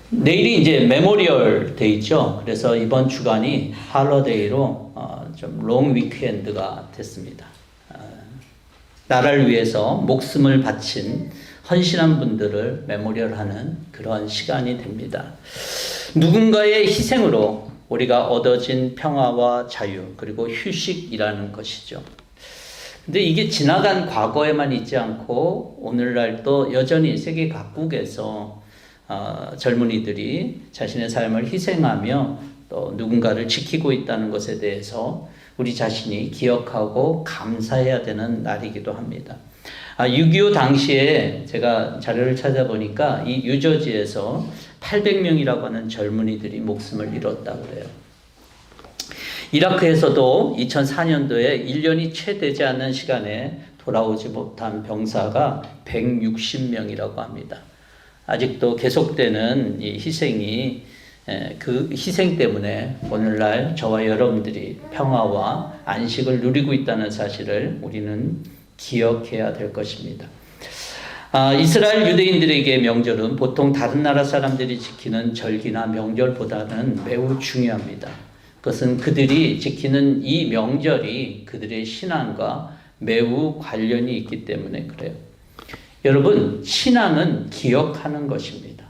내일이 이제 메모리얼 데이 있죠. 그래서 이번 주간이 할러데이로 좀 롱 위크엔드가 됐습니다. 나라를 위해서 목숨을 바친 헌신한 분들을 메모리얼하는 그런 시간이 됩니다. 누군가의 희생으로 우리가 얻어진 평화와 자유 그리고 휴식이라는 것이죠. 근데 이게 지나간 과거에만 있지 않고 오늘날도 여전히 세계 각국에서 젊은이들이 자신의 삶을 희생하며 또 누군가를 지키고 있다는 것에 대해서 우리 자신이 기억하고 감사해야 되는 날이기도 합니다. 6.25 당시에 제가 자료를 찾아보니까 이 뉴저지에서 800명이라고 하는 젊은이들이 목숨을 잃었다고 그래요. 이라크에서도 2004년도에 1년이 채 되지 않는 시간에 돌아오지 못한 병사가 160명이라고 합니다. 아직도 계속되는 이 희생이 그 희생 때문에 오늘날 저와 여러분들이 평화와 안식을 누리고 있다는 사실을 우리는 기억해야 될 것입니다. 이스라엘 유대인들에게 명절은 보통 다른 나라 사람들이 지키는 절기나 명절보다는 매우 중요합니다. 그것은 그들이 지키는 이 명절이 그들의 신앙과 매우 관련이 있기 때문에 그래요. 여러분, 신앙은 기억하는 것입니다.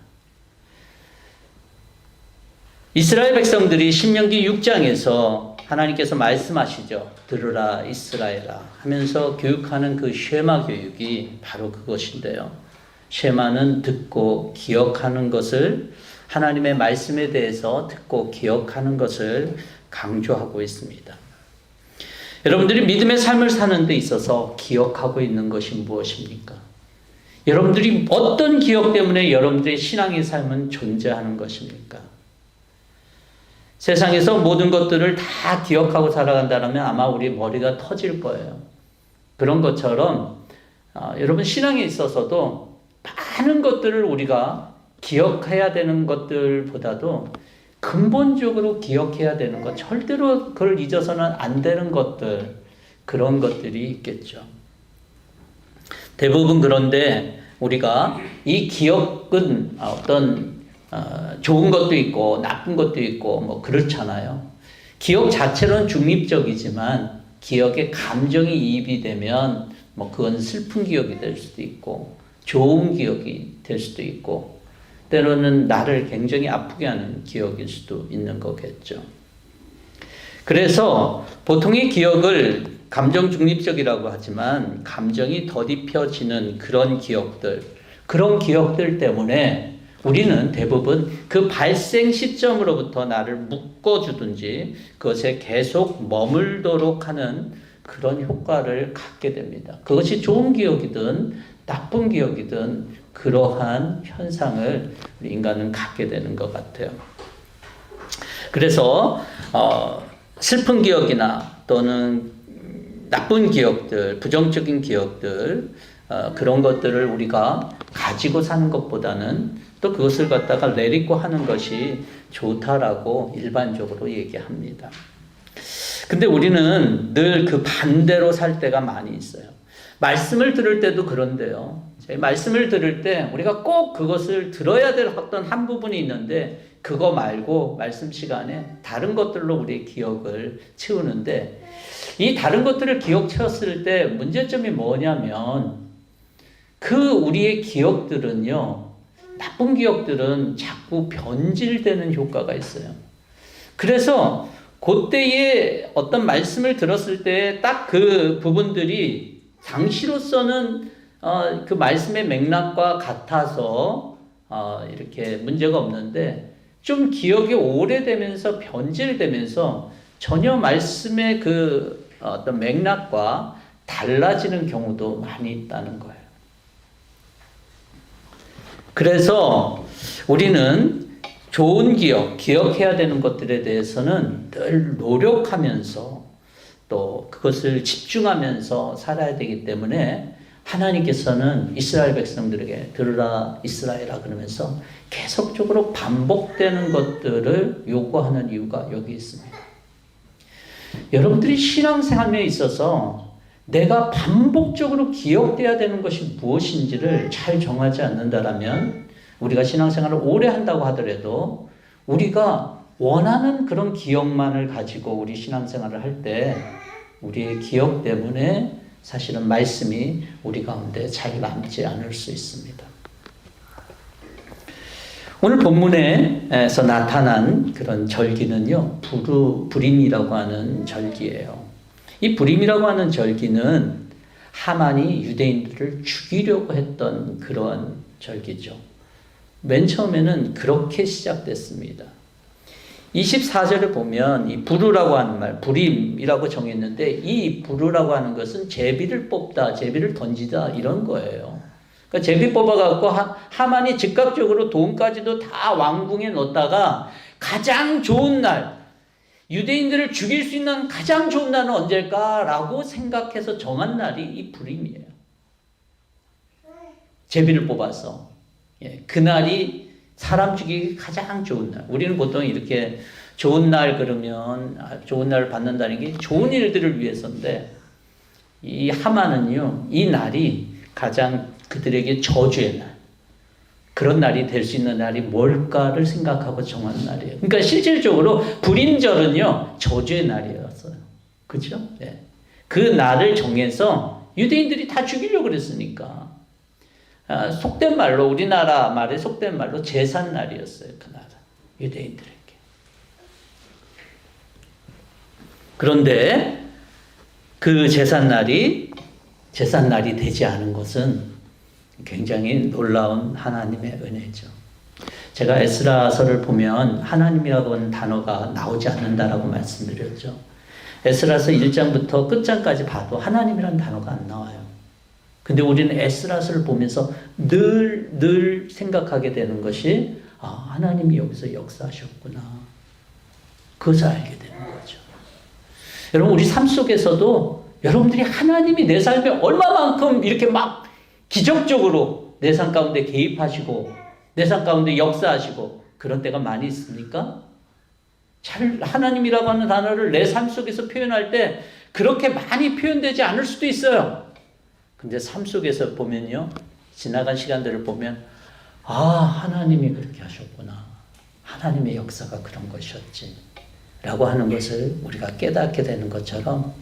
이스라엘 백성들이 신명기 6장에서 하나님께서 말씀하시죠. 들으라 이스라엘아 하면서 교육하는 그 쉐마 교육이 바로 그것인데요. 쉐마는 듣고 기억하는 것을, 하나님의 말씀에 대해서 듣고 기억하는 것을 강조하고 있습니다. 여러분들이 믿음의 삶을 사는 데 있어서 기억하고 있는 것이 무엇입니까? 여러분들이 어떤 기억 때문에 여러분들의 신앙의 삶은 존재하는 것입니까? 세상에서 모든 것들을 다 기억하고 살아간다면 아마 우리 머리가 터질 거예요. 그런 것처럼 여러분 신앙에 있어서도 많은 것들을 우리가 기억해야 되는 것들보다도 근본적으로 기억해야 되는 것, 절대로 그걸 잊어서는 안 되는 것들, 그런 것들이 있겠죠. 대부분 그런데 우리가 이 기억은 어떤 좋은 것도 있고 나쁜 것도 있고 뭐 그렇잖아요. 기억 자체는 중립적이지만 기억에 감정이 이입이 되면 뭐 그건 슬픈 기억이 될 수도 있고 좋은 기억이 될 수도 있고 때로는 나를 굉장히 아프게 하는 기억일 수도 있는 거겠죠. 그래서 보통의 기억을 감정 중립적이라고 하지만 감정이 더딥혀지는 그런 기억들 때문에 우리는 대부분 그 발생 시점으로부터 나를 묶어주든지 그것에 계속 머물도록 하는 그런 효과를 갖게 됩니다. 그것이 좋은 기억이든 나쁜 기억이든 그러한 현상을 우리 인간은 갖게 되는 것 같아요. 그래서 슬픈 기억이나 또는 나쁜 기억들, 부정적인 기억들 그런 것들을 우리가 가지고 사는 것보다는 또 그것을 갖다가 내리고 하는 것이 좋다라고 일반적으로 얘기합니다. 근데 우리는 늘 그 반대로 살 때가 많이 있어요. 말씀을 들을 때도 그런데요. 말씀을 들을 때 우리가 꼭 그것을 들어야 될 어떤 한 부분이 있는데 그거 말고 말씀 시간에 다른 것들로 우리의 기억을 채우는데 이 다른 것들을 기억 채웠을 때 문제점이 뭐냐면 그 우리의 기억들은요. 나쁜 기억들은 자꾸 변질되는 효과가 있어요. 그래서 그때에 어떤 말씀을 들었을 때 딱 그 부분들이 당시로서는 그 말씀의 맥락과 같아서 이렇게 문제가 없는데 좀 기억이 오래되면서 변질되면서 전혀 말씀의 그 어떤 맥락과 달라지는 경우도 많이 있다는 거예요. 그래서 우리는 좋은 기억해야 되는 것들에 대해서는 늘 노력하면서 또 그것을 집중하면서 살아야 되기 때문에 하나님께서는 이스라엘 백성들에게 들으라 이스라엘아 그러면서 계속적으로 반복되는 것들을 요구하는 이유가 여기 있습니다. 여러분들이 신앙생활에 있어서 내가 반복적으로 기억돼야 되는 것이 무엇인지를 잘 정하지 않는다라면 우리가 신앙생활을 오래 한다고 하더라도 우리가 원하는 그런 기억만을 가지고 우리 신앙생활을 할 때 우리의 기억 때문에 사실은 말씀이 우리 가운데 잘 남지 않을 수 있습니다. 오늘 본문에서 나타난 그런 절기는요, 부림이라고 하는 절기예요. 이 부림이라고 하는 절기는 하만이 유대인들을 죽이려고 했던 그런 절기죠. 맨 처음에는 그렇게 시작됐습니다. 24절에 보면 이 부르라고 하는 말, 부림이라고 정했는데 이 부르라고 하는 것은 제비를 뽑다, 제비를 던지다 이런 거예요. 그러니까 제비 뽑아갖고 하만이 즉각적으로 돈까지도 다 왕궁에 넣었다가 가장 좋은 날, 유대인들을 죽일 수 있는 가장 좋은 날은 언제일까라고 생각해서 정한 날이 이 부림이에요. 제비를 뽑아서. 그날이 사람 죽이기 가장 좋은 날. 우리는 보통 이렇게 좋은 날 그러면 좋은 날을 받는다는 게 좋은 일들을 위해서인데 이 하만은요, 이 날이 가장 그들에게 저주의 날, 그런 날이 될 수 있는 날이 뭘까를 생각하고 정한 날이에요. 그러니까 실질적으로 불임절은요, 저주의 날이었어요. 그렇죠? 네. 그 날을 정해서 유대인들이 다 죽이려고 그랬으니까 속된 말로, 우리나라 말에 속된 말로 제삿날이었어요. 그 날은 유대인들에게. 그런데 그 제삿날이 되지 않은 것은 굉장히 놀라운 하나님의 은혜죠. 제가 에스라서를 보면 하나님이라고 하는 단어가 나오지 않는다라고 말씀드렸죠. 에스라서 1장부터 끝장까지 봐도 하나님이라는 단어가 안 나와요. 근데 우리는 에스라서를 보면서 늘 생각하게 되는 것이 하나님이 여기서 역사하셨구나. 그것을 알게 되는 거죠. 여러분, 우리 삶 속에서도 여러분들이 하나님이 내 삶에 얼마만큼 이렇게 막 기적적으로 내 삶 가운데 개입하시고 내 삶 가운데 역사하시고 그런 때가 많이 있습니까? 잘 하나님이라고 하는 단어를 내 삶 속에서 표현할 때 그렇게 많이 표현되지 않을 수도 있어요. 근데 삶 속에서 보면요, 지나간 시간들을 보면 하나님이 그렇게 하셨구나. 하나님의 역사가 그런 것이었지 라고 하는 것을 우리가 깨닫게 되는 것처럼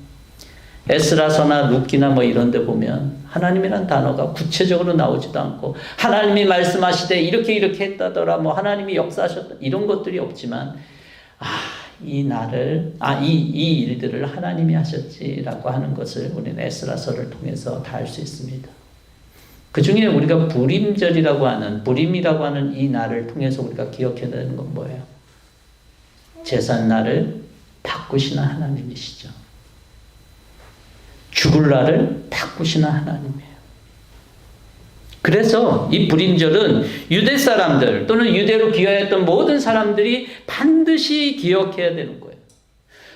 에스라서나 룻기나 뭐 이런 데 보면 하나님이란 단어가 구체적으로 나오지도 않고 하나님이 말씀하시되 이렇게 했다더라, 뭐 하나님이 역사하셨다 이런 것들이 없지만 이 날을 이 일들을 하나님이 하셨지라고 하는 것을 우리는 에스라서를 통해서 다 알 수 있습니다. 그 중에 우리가 부림이라고 하는 이 날을 통해서 우리가 기억해야 되는 건 뭐예요? 제삿날을 바꾸시는 하나님이시죠. 죽을 날을 바꾸시는 하나님이에요. 그래서 이 불임절은 유대 사람들 또는 유대로 귀화했던 모든 사람들이 반드시 기억해야 되는 거예요.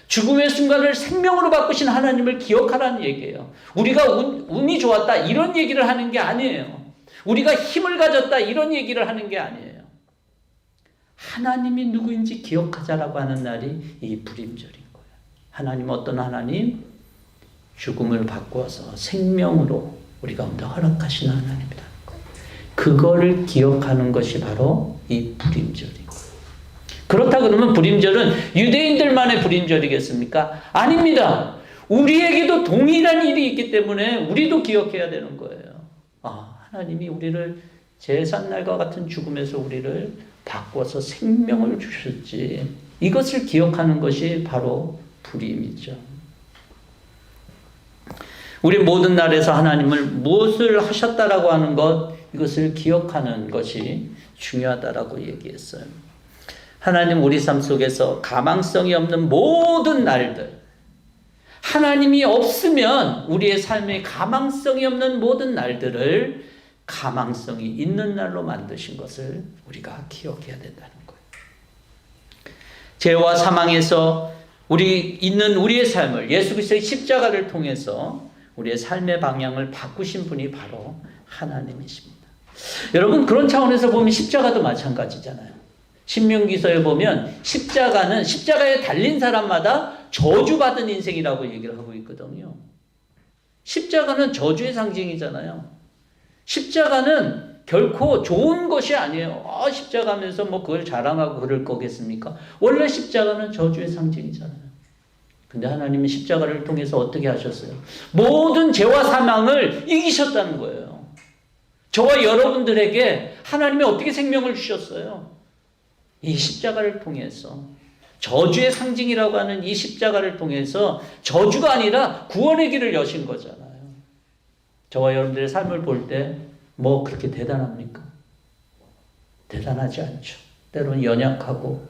죽음의 순간을 생명으로 바꾸신 하나님을 기억하라는 얘기예요. 우리가 운이 좋았다 이런 얘기를 하는 게 아니에요. 우리가 힘을 가졌다 이런 얘기를 하는 게 아니에요. 하나님이 누구인지 기억하자라고 하는 날이 이 불임절인 거예요. 하나님은 어떤 하나님? 죽음을 바꾸어서 생명으로 우리 가운데 허락하시는 하나님이다. 그거를 기억하는 것이 바로 이 불임절이고. 그렇다 그러면 불임절은 유대인들만의 불임절이겠습니까? 아닙니다. 우리에게도 동일한 일이 있기 때문에 우리도 기억해야 되는 거예요. 하나님이 우리를 제삿날과 같은 죽음에서 우리를 바꿔서 생명을 주셨지. 이것을 기억하는 것이 바로 불임이죠. 우리 모든 날에서 하나님을 무엇을 하셨다라고 하는 것, 이것을 기억하는 것이 중요하다라고 얘기했어요. 하나님 우리 삶 속에서 가망성이 없는 모든 날들, 하나님이 없으면 우리의 삶에 가망성이 없는 모든 날들을 가망성이 있는 날로 만드신 것을 우리가 기억해야 된다는 거예요. 죄와 사망에서 우리의 삶을 예수 그리스도의 십자가를 통해서 우리의 삶의 방향을 바꾸신 분이 바로 하나님이십니다. 여러분, 그런 차원에서 보면 십자가도 마찬가지잖아요. 신명기서에 보면 십자가에 달린 사람마다 저주받은 인생이라고 얘기를 하고 있거든요. 십자가는 저주의 상징이잖아요. 십자가는 결코 좋은 것이 아니에요. 십자가면서 뭐 그걸 자랑하고 그럴 거겠습니까? 원래 십자가는 저주의 상징이잖아요. 근데 하나님이 십자가를 통해서 어떻게 하셨어요? 모든 죄와 사망을 이기셨다는 거예요. 저와 여러분들에게 하나님이 어떻게 생명을 주셨어요? 이 십자가를 통해서. 저주의 상징이라고 하는 이 십자가를 통해서 저주가 아니라 구원의 길을 여신 거잖아요. 저와 여러분들의 삶을 볼 때 뭐 그렇게 대단합니까? 대단하지 않죠. 때로는 연약하고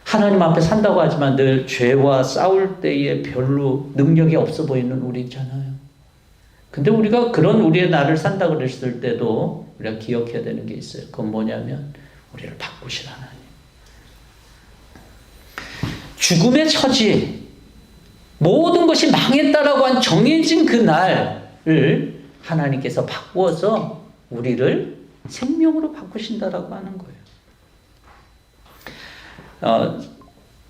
하나님 앞에 산다고 하지만 늘 죄와 싸울 때에 별로 능력이 없어 보이는 우리 있잖아요. 근데 우리가 그런 우리의 날을 산다 그랬을 때도 우리가 기억해야 되는 게 있어요. 그건 뭐냐면 우리를 바꾸실 하나님. 죽음의 처지, 모든 것이 망했다라고 한 정해진 그 날을 하나님께서 바꾸어서 우리를 생명으로 바꾸신다라고 하는 거예요.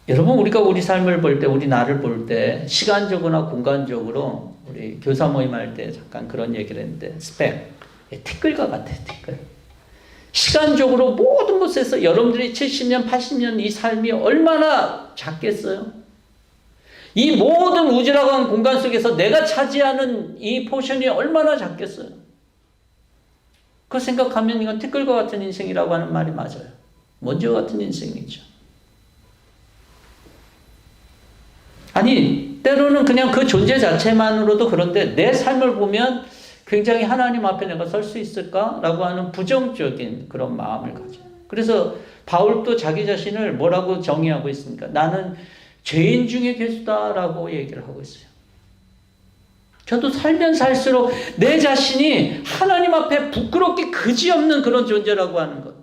여러분, 우리가 우리 삶을 볼 때, 우리 나를 볼 때, 시간적으로나 공간적으로 우리 교사 모임 할 때 잠깐 그런 얘기를 했는데, 스펙, 티끌과 같아요, 티끌. 시간적으로 모든 곳에서 여러분들이 70년, 80년 이 삶이 얼마나 작겠어요? 이 모든 우주라고 하는 공간 속에서 내가 차지하는 이 포션이 얼마나 작겠어요? 그거 생각하면 이건 티끌과 같은 인생이라고 하는 말이 맞아요. 먼지와 같은 인생이죠. 아니, 때로는 그냥 그 존재 자체만으로도 그런데 내 삶을 보면 굉장히 하나님 앞에 내가 설 수 있을까라고 하는 부정적인 그런 마음을 가져요. 그래서 바울도 자기 자신을 뭐라고 정의하고 있습니까? 나는 죄인 중에 괴수다라고 얘기를 하고 있어요. 저도 살면 살수록 내 자신이 하나님 앞에 부끄럽게 그지없는 그런 존재라고 하는 것.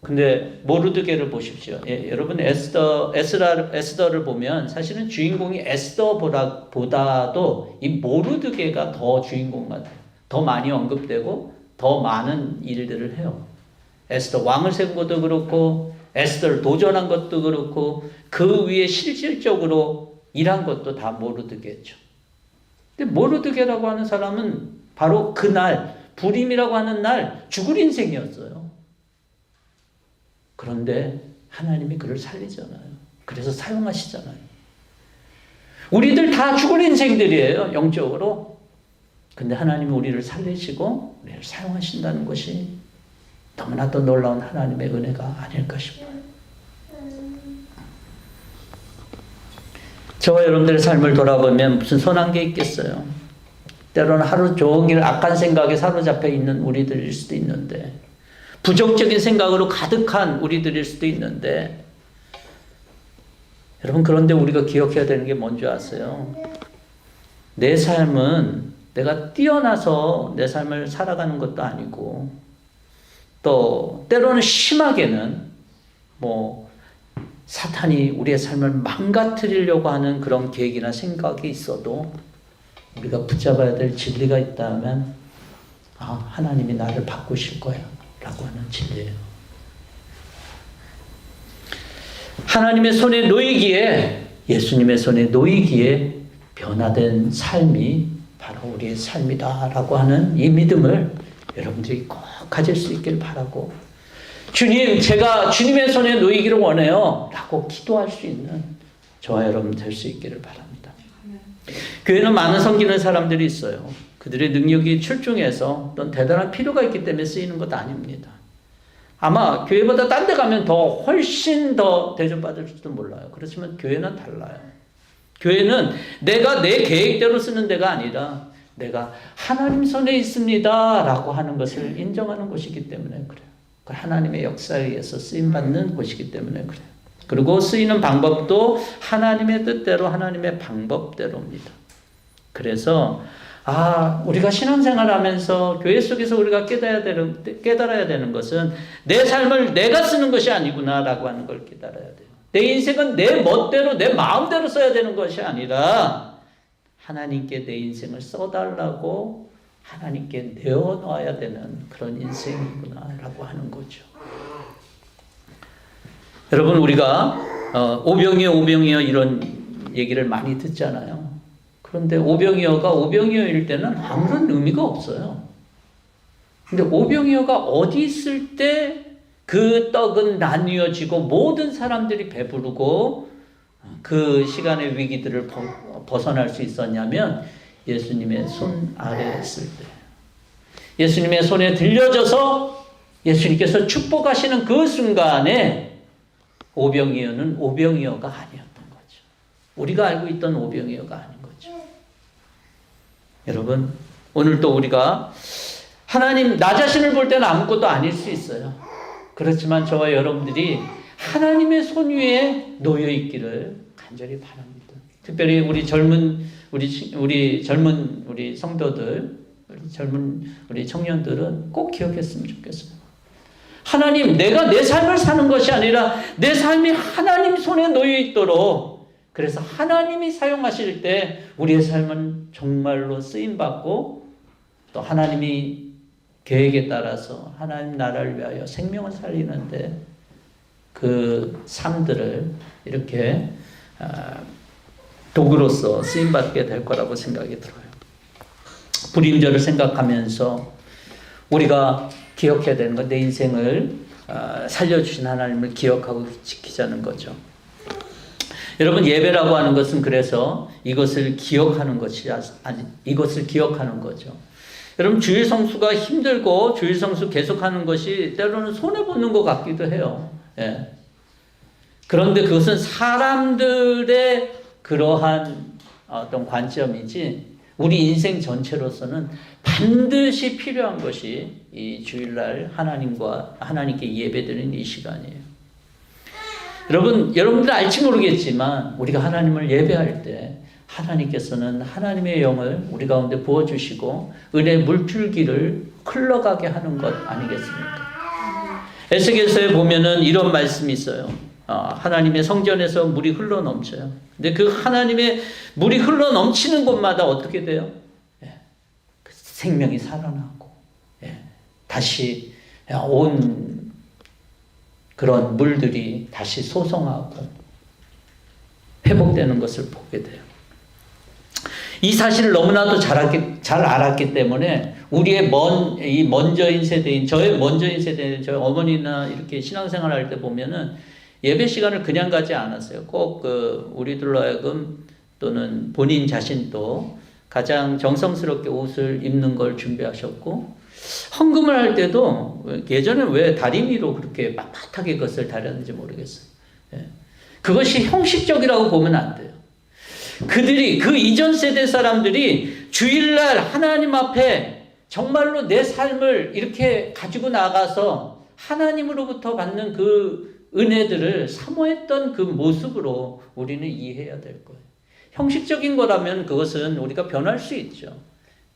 근데 모르드게를 보십시오. 여러분 에스더를 보면 사실은 주인공이 에스더보다도 이 모르드게가 더 주인공 같아요. 더 많이 언급되고 더 많은 일들을 해요. 에스더 왕을 세운 것도 그렇고 에스더를 도전한 것도 그렇고 그 위에 실질적으로 일한 것도 다 모르드게죠. 근데 모르드게라고 하는 사람은 바로 그날 불임이라고 하는 날 죽을 인생이었어요. 그런데 하나님이 그를 살리잖아요. 그래서 사용하시잖아요. 우리들 다 죽을 인생들이에요, 영적으로. 근데 하나님이 우리를 살리시고 우리를 사용하신다는 것이 너무나도 놀라운 하나님의 은혜가 아닐까 싶어요. 저와 여러분들의 삶을 돌아보면 무슨 선한 게 있겠어요? 때로는 하루 종일 악한 생각에 사로잡혀 있는 우리들일 수도 있는데, 부정적인 생각으로 가득한 우리들일 수도 있는데, 여러분, 그런데 우리가 기억해야 되는 게 뭔지 아세요? 내 삶은 내가 뛰어나서 내 삶을 살아가는 것도 아니고, 또 때로는 심하게는 사탄이 우리의 삶을 망가뜨리려고 하는 그런 계획이나 생각이 있어도 우리가 붙잡아야 될 진리가 있다면 하나님이 나를 바꾸실 거야 라고 하는 진리예요. 하나님의 손에 놓이기에, 예수님의 손에 놓이기에 변화된 삶이 바로 우리의 삶이다라고 하는 이 믿음을 여러분들이 꼭 가질 수 있길 바라고, 주님, 제가 주님의 손에 놓이기를 원해요 라고 기도할 수 있는 저와 여러분 될 수 있기를 바랍니다. 교회는 많은 섬기는 사람들이 있어요. 그들의 능력이 출중해서 어떤 대단한 필요가 있기 때문에 쓰이는 것 아닙니다. 아마 교회보다 딴 데 가면 훨씬 더 대접받을지도 몰라요. 그렇지만 교회는 달라요. 교회는 내가 내 계획대로 쓰는 데가 아니라 내가 하나님 손에 있습니다 라고 하는 것을 인정하는 곳이기 때문에 그래요. 하나님의 역사에 의해서 쓰임받는 곳이기 때문에 그래요. 그리고 쓰이는 방법도 하나님의 뜻대로, 하나님의 방법대로입니다. 그래서 우리가 신앙생활 하면서 교회 속에서 우리가 깨달아야 되는 것은 내 삶을 내가 쓰는 것이 아니구나라고 하는 걸 깨달아야 돼요. 내 인생은 내 멋대로, 내 마음대로 써야 되는 것이 아니라 하나님께 내 인생을 써달라고 하나님께 내어놔야 되는 그런 인생이구나라고 하는 거죠. 여러분, 우리가 오병이어 이런 얘기를 많이 듣잖아요. 그런데 오병이어가 오병이어일 때는 아무런 의미가 없어요. 근데 오병이어가 어디 있을 때 그 떡은 나뉘어지고 모든 사람들이 배부르고 그 시간의 위기들을 벗어날 수 있었냐면 예수님의 손 아래에 있을 때, 예수님의 손에 들려져서 예수님께서 축복하시는 그 순간에 오병이어는 오병이어가 아니었던 거죠. 우리가 알고 있던 오병이어가 아닌 거죠. 여러분, 오늘도 우리가 하나님, 나 자신을 볼 때는 아무것도 아닐 수 있어요. 그렇지만 저와 여러분들이 하나님의 손 위에 놓여 있기를 간절히 바랍니다. 특별히 우리 젊은 성도들, 우리 청년들은 꼭 기억했으면 좋겠어요. 하나님, 내가 내 삶을 사는 것이 아니라 내 삶이 하나님 손에 놓여 있도록, 그래서 하나님이 사용하실 때 우리의 삶은 정말로 쓰임받고 또 하나님이 계획에 따라서 하나님 나라를 위하여 생명을 살리는데 그 삶들을 이렇게 도구로서 쓰임받게 될 거라고 생각이 들어요. 불임절을 생각하면서 우리가 기억해야 되는 건 내 인생을 살려주신 하나님을 기억하고 지키자는 거죠. 여러분, 예배라고 하는 것은 그래서 이것을 기억하는 것이 아니, 이것을 기억하는 거죠. 여러분, 주일 성수가 힘들고 주일 성수 계속하는 것이 때로는 손해보는 것 같기도 해요. 예. 그런데 그것은 사람들의 그러한 어떤 관점이지 우리 인생 전체로서는 반드시 필요한 것이 이 주일날 하나님께 예배드리는 이 시간이에요. 여러분들 알지 모르겠지만 우리가 하나님을 예배할 때 하나님께서는 하나님의 영을 우리 가운데 부어주시고 은혜 물줄기를 흘러가게 하는 것 아니겠습니까? 에스겔서에 보면은 이런 말씀이 있어요. 하나님의 성전에서 물이 흘러 넘쳐요. 근데 그 하나님의 물이 흘러 넘치는 곳마다 어떻게 돼요? 생명이 살아나고 다시 온 그런 물들이 다시 솟아나고 회복되는 것을 보게 돼요. 이 사실을 너무나도 잘 알았기 때문에 우리의 먼저인 세대인 저의 저희 어머니나 이렇게 신앙생활 할 때 보면은 예배 시간을 그냥 가지 않았어요. 꼭 우리들로 하여금 또는 본인 자신도 가장 정성스럽게 옷을 입는 걸 준비하셨고, 헌금을 할 때도 예전에 왜 다리미로 그렇게 빳빳하게 그것을 다렸는지 모르겠어요. 그것이 형식적이라고 보면 안 돼요. 그들이, 그 이전 세대 사람들이 주일날 하나님 앞에 정말로 내 삶을 이렇게 가지고 나가서 하나님으로부터 받는 그 은혜들을 사모했던 그 모습으로 우리는 이해해야 될 거예요. 형식적인 거라면 그것은 우리가 변할 수 있죠.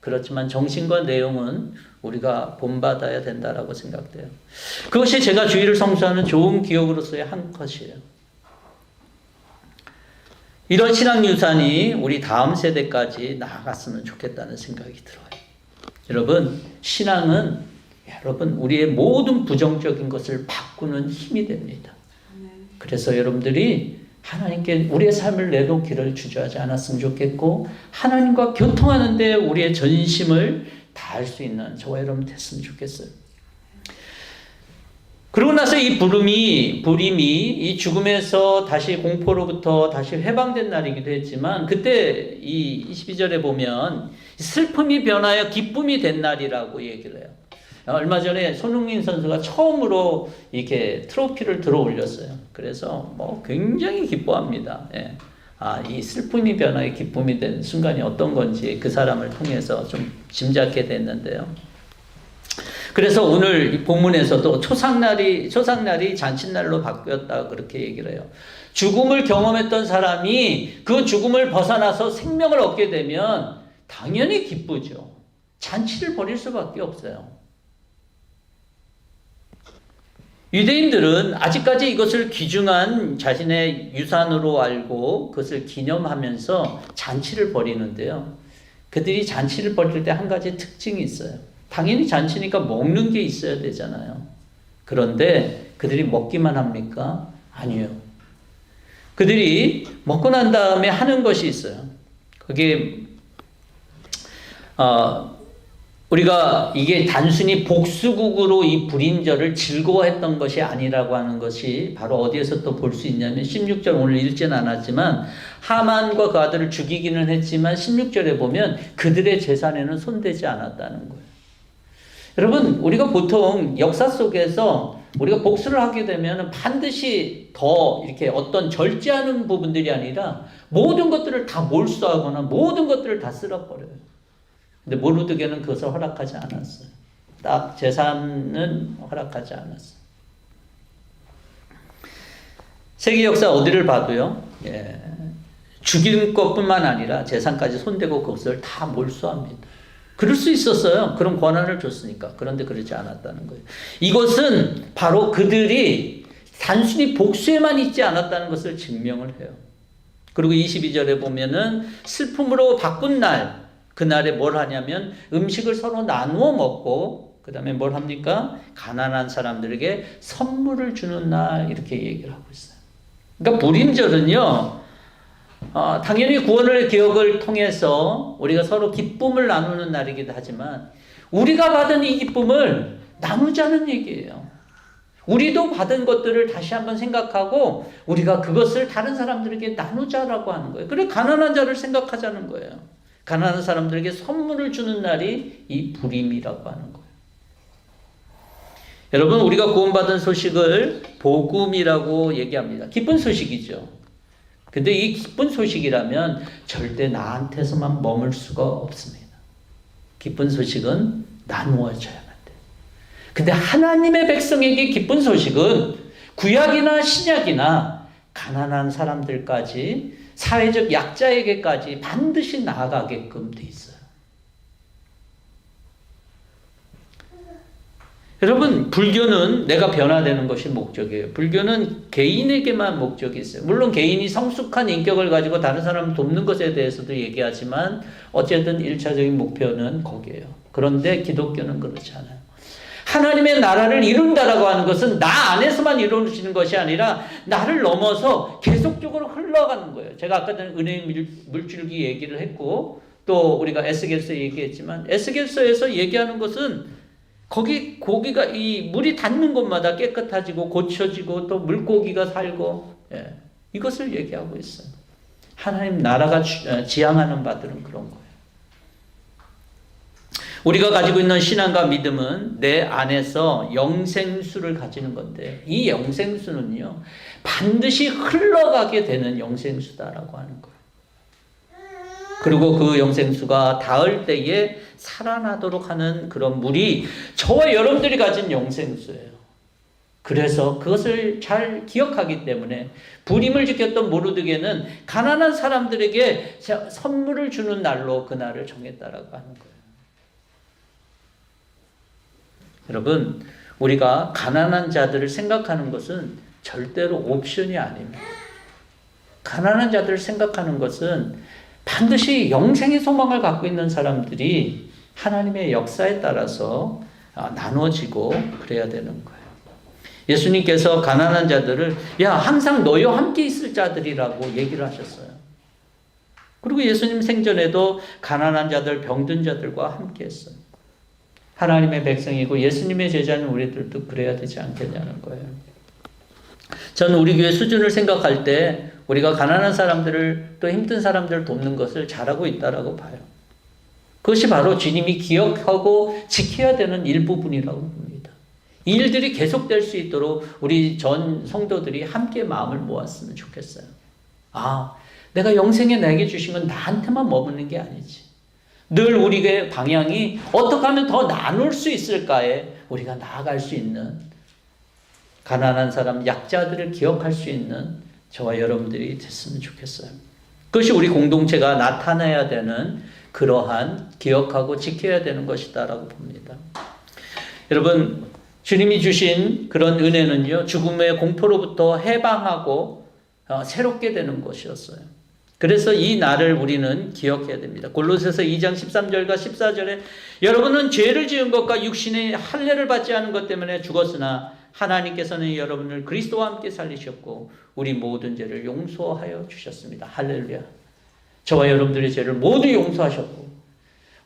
그렇지만 정신과 내용은 우리가 본받아야 된다라고 생각돼요. 그것이 제가 주일을 성수하는 좋은 기억으로서의 한 컷이에요. 이런 신앙 유산이 우리 다음 세대까지 나아갔으면 좋겠다는 생각이 들어요. 여러분, 신앙은 우리의 모든 부정적인 것을 바꾸는 힘이 됩니다. 그래서 여러분들이 하나님께 우리의 삶을 내놓기를 주저하지 않았으면 좋겠고, 하나님과 교통하는데 우리의 전심을 다할 수 있는 저와 여러분 됐으면 좋겠어요. 그러고 나서 이 불임이 이 죽음에서 다시 공포로부터 다시 해방된 날이기도 했지만, 그때 이 22절에 보면 슬픔이 변하여 기쁨이 된 날이라고 얘기를 해요. 얼마 전에 손흥민 선수가 처음으로 이렇게 트로피를 들어 올렸어요. 그래서 굉장히 기뻐합니다. 이 슬픔이 변화의 기쁨이 된 순간이 어떤 건지 그 사람을 통해서 좀 짐작게 됐는데요. 그래서 오늘 이 본문에서도 초상날이 잔칫날로 바뀌었다 그렇게 얘기를 해요. 죽음을 경험했던 사람이 그 죽음을 벗어나서 생명을 얻게 되면 당연히 기쁘죠. 잔치를 벌일 수밖에 없어요. 유대인들은 아직까지 이것을 귀중한 자신의 유산으로 알고 그것을 기념하면서 잔치를 벌이는데요. 그들이 잔치를 벌일 때 한 가지 특징이 있어요. 당연히 잔치니까 먹는 게 있어야 되잖아요. 그런데 그들이 먹기만 합니까? 아니요. 그들이 먹고 난 다음에 하는 것이 있어요. 그게 우리가 이게 단순히 복수국으로 이 불임절을 즐거워했던 것이 아니라고 하는 것이 바로 어디에서 또 볼 수 있냐면 16절 오늘 읽지는 않았지만 하만과 그 아들을 죽이기는 했지만 16절에 보면 그들의 재산에는 손대지 않았다는 거예요. 여러분, 우리가 보통 역사 속에서 우리가 복수를 하게 되면 반드시 더 이렇게 어떤 절제하는 부분들이 아니라 모든 것들을 다 몰수하거나 모든 것들을 다 쓸어버려요. 근데 모르드게는 그것을 허락하지 않았어요. 딱 재산은 허락하지 않았어요. 세계 역사 어디를 봐도요, 죽인 것뿐만 아니라 재산까지 손대고 그것을 다 몰수합니다. 그럴 수 있었어요. 그런 권한을 줬으니까. 그런데 그러지 않았다는 거예요. 이것은 바로 그들이 단순히 복수에만 있지 않았다는 것을 증명을 해요. 그리고 22절에 보면은 슬픔으로 바꾼 날, 그날에 뭘 하냐면 음식을 서로 나누어 먹고 그 다음에 뭘 합니까? 가난한 사람들에게 선물을 주는 날, 이렇게 얘기를 하고 있어요. 그러니까 불임절은요, 당연히 구원의 기억을 통해서 우리가 서로 기쁨을 나누는 날이기도 하지만 우리가 받은 이 기쁨을 나누자는 얘기예요. 우리도 받은 것들을 다시 한번 생각하고 우리가 그것을 다른 사람들에게 나누자라고 하는 거예요. 그래, 가난한 자를 생각하자는 거예요. 가난한 사람들에게 선물을 주는 날이 이 불임이라고 하는 거예요. 여러분, 우리가 구원받은 소식을 복음이라고 얘기합니다. 기쁜 소식이죠. 근데 이 기쁜 소식이라면 절대 나한테서만 머물 수가 없습니다. 기쁜 소식은 나누어져야만 돼요. 근데 하나님의 백성에게 기쁜 소식은 구약이나 신약이나 가난한 사람들까지, 사회적 약자에게까지 반드시 나아가게끔 돼 있어요. 여러분, 불교는 내가 변화되는 것이 목적이에요. 불교는 개인에게만 목적이 있어요. 물론 개인이 성숙한 인격을 가지고 다른 사람을 돕는 것에 대해서도 얘기하지만 어쨌든 1차적인 목표는 거기에요. 그런데 기독교는 그렇지 않아요. 하나님의 나라를 이룬다라고 하는 것은 나 안에서만 이루어지는 것이 아니라 나를 넘어서 계속적으로 흘러가는 거예요. 제가 아까 전에 은혜의 물줄기 얘기를 했고 또 우리가 에스겔서 얘기했지만 에스겔서에서 얘기하는 것은 고기가 이 물이 닿는 곳마다 깨끗해지고 고쳐지고 또 물고기가 살고, 이것을 얘기하고 있어요. 하나님 나라가 지향하는 바들은 그런 거예요. 우리가 가지고 있는 신앙과 믿음은 내 안에서 영생수를 가지는 건데 이 영생수는요, 반드시 흘러가게 되는 영생수다라고 하는 거예요. 그리고 그 영생수가 닿을 때에 살아나도록 하는 그런 물이 저와 여러분들이 가진 영생수예요. 그래서 그것을 잘 기억하기 때문에 불임을 지켰던 모르드게는 가난한 사람들에게 선물을 주는 날로 그날을 정했다라고 하는 거예요. 여러분, 우리가 가난한 자들을 생각하는 것은 절대로 옵션이 아닙니다. 가난한 자들을 생각하는 것은 반드시 영생의 소망을 갖고 있는 사람들이 하나님의 역사에 따라서 나눠지고 그래야 되는 거예요. 예수님께서 가난한 자들을 항상 너희와 함께 있을 자들이라고 얘기를 하셨어요. 그리고 예수님 생전에도 가난한 자들, 병든 자들과 함께 했어요. 하나님의 백성이고 예수님의 제자는 우리들도 그래야 되지 않겠냐는 거예요. 저는 우리 교회 수준을 생각할 때 우리가 가난한 사람들을 또 힘든 사람들을 돕는 것을 잘하고 있다라고 봐요. 그것이 바로 주님이 기억하고 지켜야 되는 일부분이라고 봅니다. 이 일들이 계속될 수 있도록 우리 전 성도들이 함께 마음을 모았으면 좋겠어요. 내가 영생에 내게 주신 건 나한테만 머무는 게 아니지. 늘 우리의 방향이 어떻게 하면 더 나눌 수 있을까에 우리가 나아갈 수 있는, 가난한 사람, 약자들을 기억할 수 있는 저와 여러분들이 됐으면 좋겠어요. 그것이 우리 공동체가 나타내야 되는 그러한 기억하고 지켜야 되는 것이다라고 봅니다. 여러분, 주님이 주신 그런 은혜는요, 죽음의 공포로부터 해방하고 새롭게 되는 것이었어요. 그래서 이 날을 우리는 기억해야 됩니다. 골로새서 2장 13절과 14절에 여러분은 죄를 지은 것과 육신의 할례를 받지 않은 것 때문에 죽었으나 하나님께서는 여러분을 그리스도와 함께 살리셨고 우리 모든 죄를 용서하여 주셨습니다. 할렐루야. 저와 여러분들의 죄를 모두 용서하셨고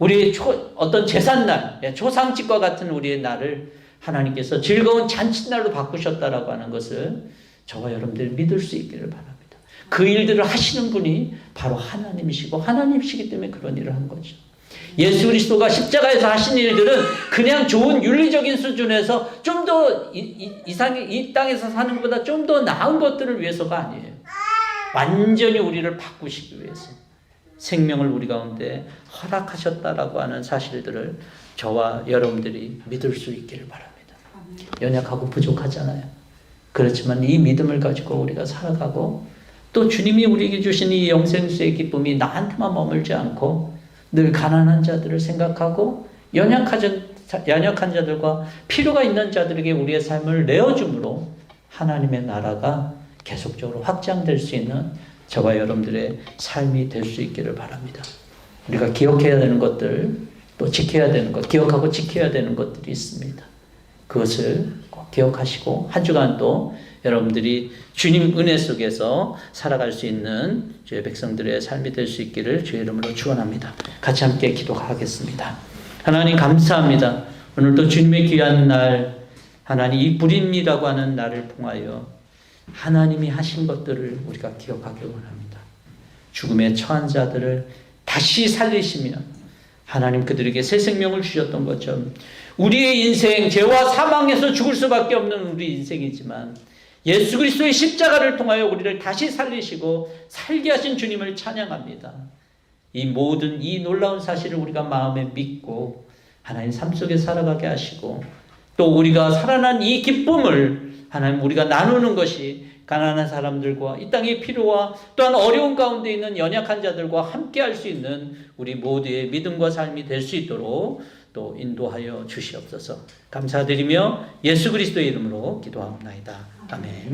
우리의 어떤 제삿날, 초상집과 같은 우리의 날을 하나님께서 즐거운 잔칫날로 바꾸셨다라고 하는 것을 저와 여러분들 믿을 수 있기를 바랍니다. 그 일들을 하시는 분이 바로 하나님이시고 하나님이시기 때문에 그런 일을 한 거죠. 예수 그리스도가 십자가에서 하신 일들은 그냥 좋은 윤리적인 수준에서 좀 더 이 땅에서 사는 것보다 좀 더 나은 것들을 위해서가 아니에요. 완전히 우리를 바꾸시기 위해서 생명을 우리 가운데 허락하셨다라고 하는 사실들을 저와 여러분들이 믿을 수 있기를 바랍니다. 연약하고 부족하잖아요. 그렇지만 이 믿음을 가지고 우리가 살아가고 또 주님이 우리에게 주신 이 영생수의 기쁨이 나한테만 머물지 않고 늘 가난한 자들을 생각하고 연약한 자들과 필요가 있는 자들에게 우리의 삶을 내어줌으로 하나님의 나라가 계속적으로 확장될 수 있는 저와 여러분들의 삶이 될 수 있기를 바랍니다. 우리가 기억해야 되는 것들, 또 지켜야 되는 것, 기억하고 지켜야 되는 것들이 있습니다. 그것을 꼭 기억하시고 한 주간 또 여러분들이 주님 은혜 속에서 살아갈 수 있는 주의 백성들의 삶이 될 수 있기를 주의 이름으로 축원합니다. 같이 함께 기도하겠습니다. 하나님 감사합니다. 오늘도 주님의 귀한 날, 하나님 이 불임이라고 하는 날을 통하여 하나님이 하신 것들을 우리가 기억하기 원합니다. 죽음에 처한 자들을 다시 살리시며 하나님 그들에게 새 생명을 주셨던 것처럼 우리의 인생, 죄와 사망에서 죽을 수밖에 없는 우리 인생이지만 예수 그리스도의 십자가를 통하여 우리를 다시 살리시고 살게 하신 주님을 찬양합니다. 이 모든 이 놀라운 사실을 우리가 마음에 믿고 하나님 삶 속에 살아가게 하시고 또 우리가 살아난 이 기쁨을 하나님 우리가 나누는 것이 가난한 사람들과 이 땅의 필요와 또한 어려운 가운데 있는 연약한 자들과 함께 할 수 있는 우리 모두의 믿음과 삶이 될 수 있도록 또 인도하여 주시옵소서. 감사드리며 예수 그리스도의 이름으로 기도하옵나이다. 아멘.